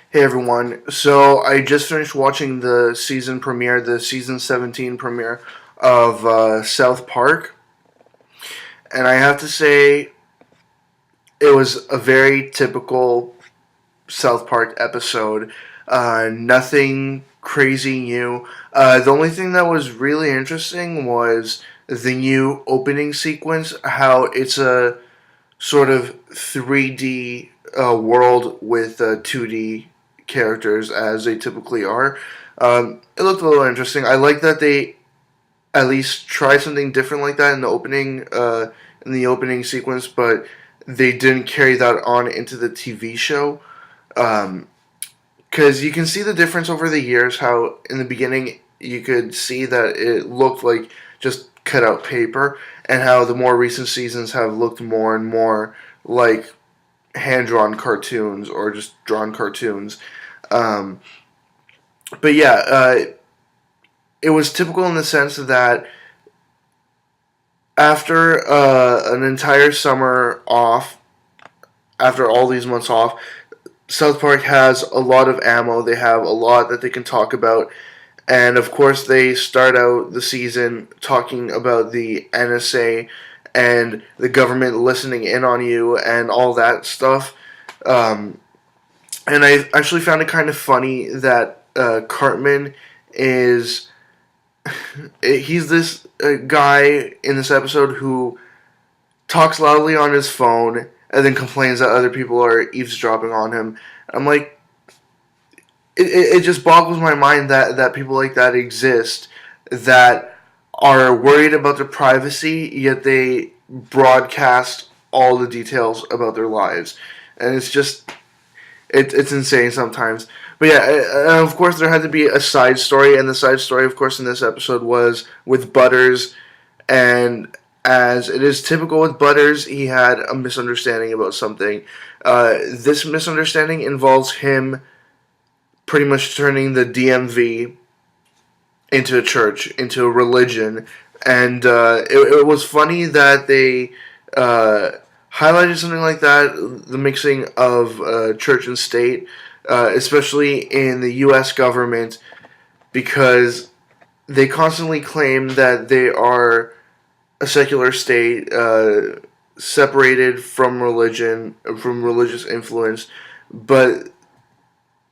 Hey everyone. So I just finished watching the season premiere, the season 17 premiere of South Park, and I have to say it was a very typical South Park episode. Nothing crazy new. The only thing that was really interesting was the new opening sequence, how it's a sort of 3D world with 2D characters as they typically are. It looked a little interesting. I like that they at least tried something different like that in the opening sequence, but they didn't carry that on into the TV show. Because you can see the difference over the years. How in the beginning you could see that it looked like just cut out paper, and how the more recent seasons have looked more and more like hand drawn cartoons or just drawn cartoons. Um, but yeah, it was typical in the sense that after an entire summer off, after all these months off, South Park has a lot of ammo. They have a lot that they can talk about. And of course, they start out the season talking about the NSA and the government listening in on you and all that stuff. Um, and I actually found it kind of funny that Cartman is he's this guy in this episode who talks loudly on his phone and then complains that other people are eavesdropping on him. I'm like, it just boggles my mind that people like that exist, that are worried about their privacy, yet they broadcast all the details about their lives. And it's just, it's insane sometimes. But yeah, of course, there had to be a side story, and the side story, of course, in this episode was with Butters. And as it is typical with Butters, he had a misunderstanding about something. This misunderstanding involves him pretty much turning the DMV into a church, into a religion. And it was funny that they highlighted something like that, the mixing of church and state, especially in the U.S. government, because they constantly claim that they are a secular state, separated from religion, from religious influence, but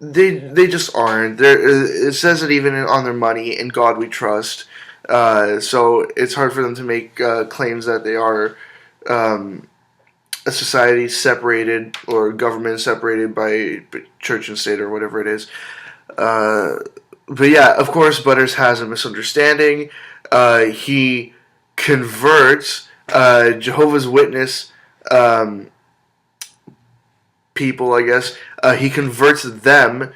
they just aren't. It says it even on their money. In God we trust. So it's hard for them to make claims that they are a society separated or government separated by church and state or whatever it is. But yeah, of course, Butters has a misunderstanding. He converts Jehovah's Witness people, I guess. He converts them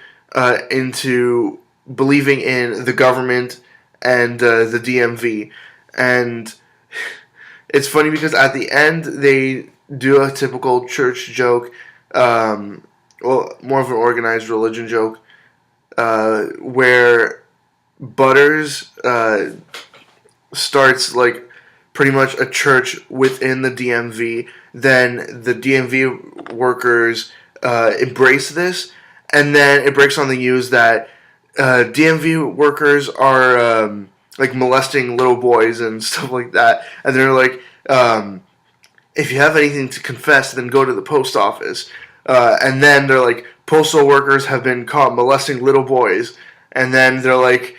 into believing in the government and the DMV. And it's funny because at the end they do a typical church joke, well, more of an organized religion joke, where Butters starts like pretty much a church within the DMV. Then the DMV workers embrace this, and then it breaks on the news that DMV workers are like molesting little boys and stuff like that. And they're like, if you have anything to confess, then go to the post office. And then they're like, postal workers have been caught molesting little boys. And then they're like,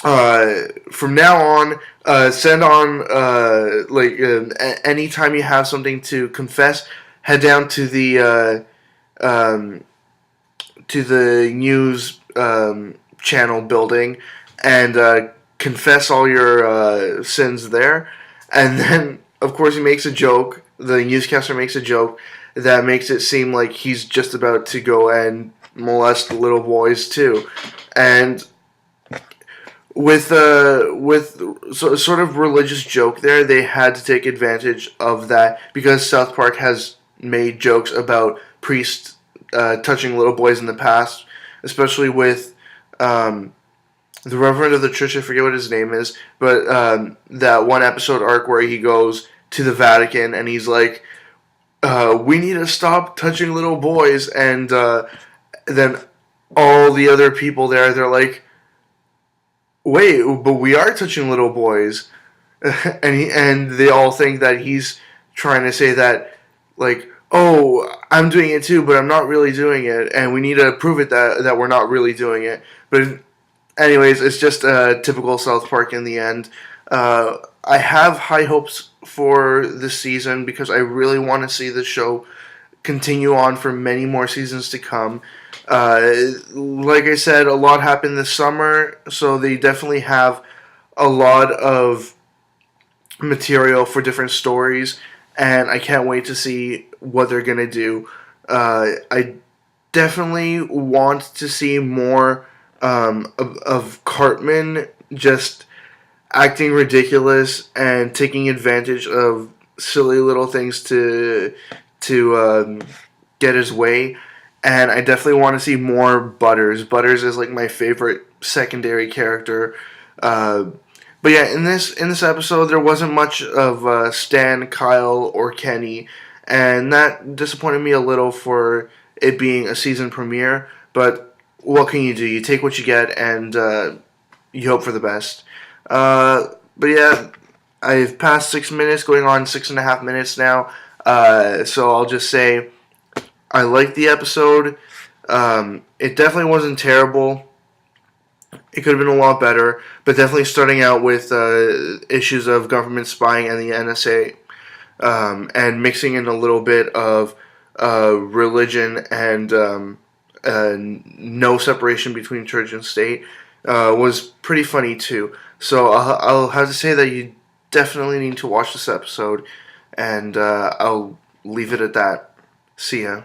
from now on, send on anytime you have something to confess, head down to the news channel building and confess all your sins there. And then, of course, he makes a joke. The newscaster makes a joke that makes it seem like he's just about to go and molest little boys too, and with sort of religious joke there, they had to take advantage of that because South Park has made jokes about priests touching little boys in the past, especially with the reverend of the church. I forget what his name is, but that one episode arc where he goes to the Vatican and he's like, we need to stop touching little boys, and then all the other people there, they're like, wait, but we are touching little boys. And they all think that he's trying to say that, like, oh, I'm doing it too, but I'm not really doing it, and we need to prove it that we're not really doing it. But anyways, it's just typical South Park in the end. I have high hopes for this season because I really want to see the show continue on for many more seasons to come. Like I said, a lot happened this summer, so they definitely have a lot of material for different stories, and I can't wait to see what they're gonna do. I definitely want to see more of Cartman just acting ridiculous and taking advantage of silly little things to get his way. And I definitely want to see more Butters. Butters is like my favorite secondary character. Uh, but yeah, in this episode, there wasn't much of Stan, Kyle, or Kenny, and that disappointed me a little for it being a season premiere. But what can you do? You take what you get, and you hope for the best. But yeah, I've passed 6 minutes, going on 6.5 minutes now. So I'll just say I liked the episode. It definitely wasn't terrible. It could have been a lot better, but definitely starting out with issues of government spying and the NSA, and mixing in a little bit of religion and no separation between church and state was pretty funny too. So I'll have to say that you definitely need to watch this episode, and I'll leave it at that. See ya.